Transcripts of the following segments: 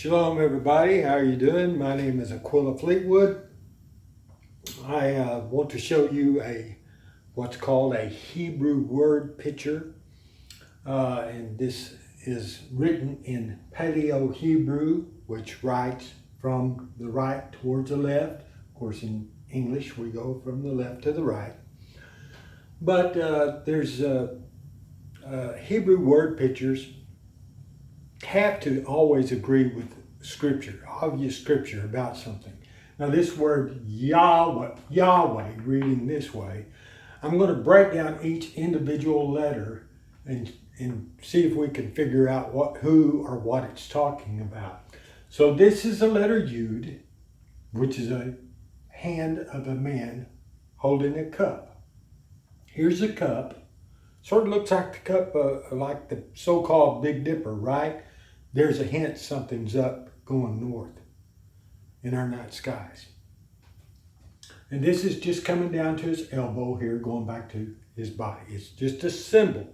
Shalom everybody, how are you doing? My name is Aquilla Fleetwood. I want to show you what's called a Hebrew word picture. And this is written in Paleo Hebrew, which writes from the right towards the left. Of course, in English, we go from the left to the right. But there's Hebrew word pictures have to always agree with scripture, obvious scripture about something. Now this word Yahweh, reading this way, I'm going to break down each individual letter and see if we can figure out who or what it's talking about. So this is the letter Yud, which is a hand of a man holding a cup. Here's a cup. Sort of looks like the cup, like the so-called Big Dipper, right? There's a hint something's up going north in our night skies. And this is just coming down to his elbow here, going back to his body. It's just a symbol.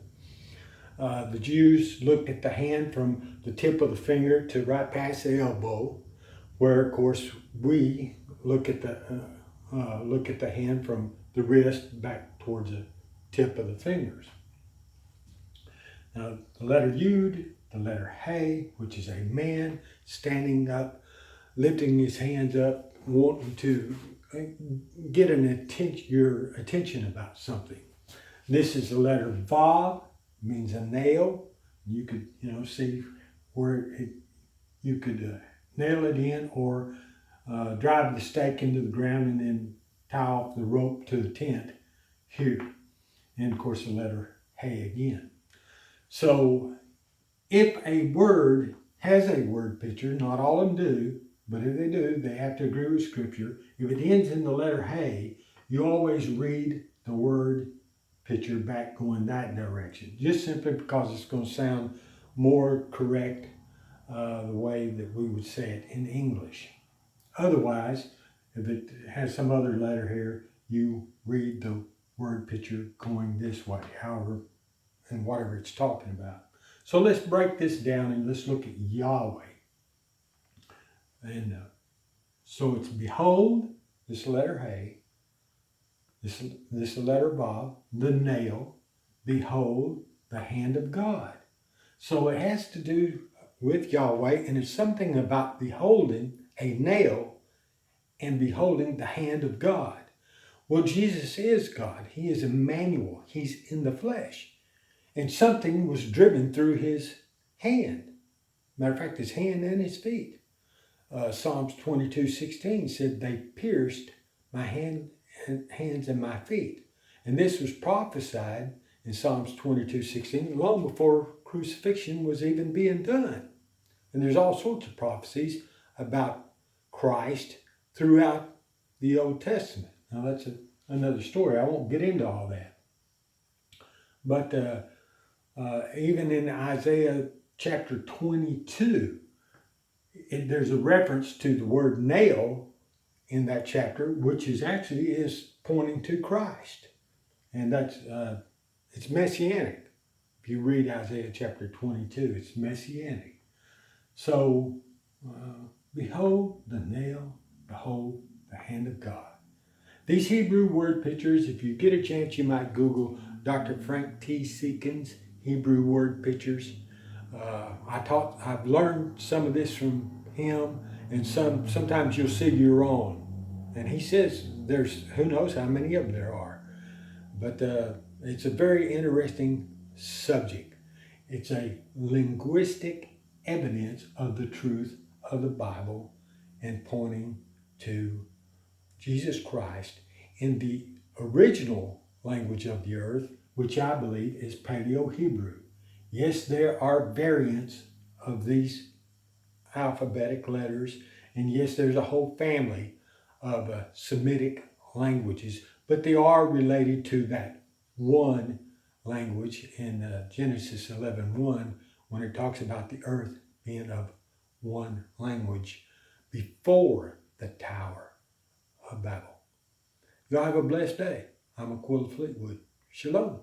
The Jews looked at the hand from the tip of the finger to right past the elbow, where of course we look at the hand from the wrist back towards the tip of the fingers. Now the letter Yud, the letter Hey, which is a man standing up, lifting his hands up, wanting to get your attention about something. This is the letter Vav, means a nail. You could, see where you could nail it in or drive the stake into the ground and then tie off the rope to the tent here. And of course the letter Hey again. So if a word has a word picture, not all of them do, but if they do, they have to agree with scripture. If it ends in the letter Hey, you always read the word picture back going that direction, just simply because it's going to sound more correct the way that we would say it in English. Otherwise, if it has some other letter here, you read the word picture going this way, however, and whatever it's talking about. So let's break this down and let's look at Yahweh. And so it's behold, this letter Hey, this letter Vav, the nail, behold, the hand of God. So it has to do with Yahweh, and it's something about beholding a nail and beholding the hand of God. Well, Jesus is God. He is Emmanuel. He's in the flesh. And something was driven through his hand. Matter of fact, his hand and his feet. Psalms 22:16 said, they pierced my hands and my feet. And this was prophesied in Psalms 22:16 long before crucifixion was even being done. And there's all sorts of prophecies about Christ throughout the Old Testament. Now that's another story. I won't get into all that. But even in Isaiah chapter 22, there's a reference to the word nail in that chapter, which is pointing to Christ. And that's it's messianic. If you read Isaiah chapter 22, it's messianic. So, behold the nail, behold the hand of God. These Hebrew word pictures, if you get a chance, you might Google Dr. Frank T. Seekins, Hebrew word pictures. I've learned some of this from him, and sometimes you'll see your own. And he says there's, who knows how many of them there are. But it's a very interesting subject. It's a linguistic evidence of the truth of the Bible and pointing to Jesus Christ in the original language of the earth, which I believe is Paleo Hebrew. Yes, there are variants of these alphabetic letters, and yes, there's a whole family of Semitic languages, but they are related to that one language in Genesis 11:1, when it talks about the earth being of one language before the Tower of Babel. Y'all have a blessed day. I'm Aquilla Fleetwood. Shalom.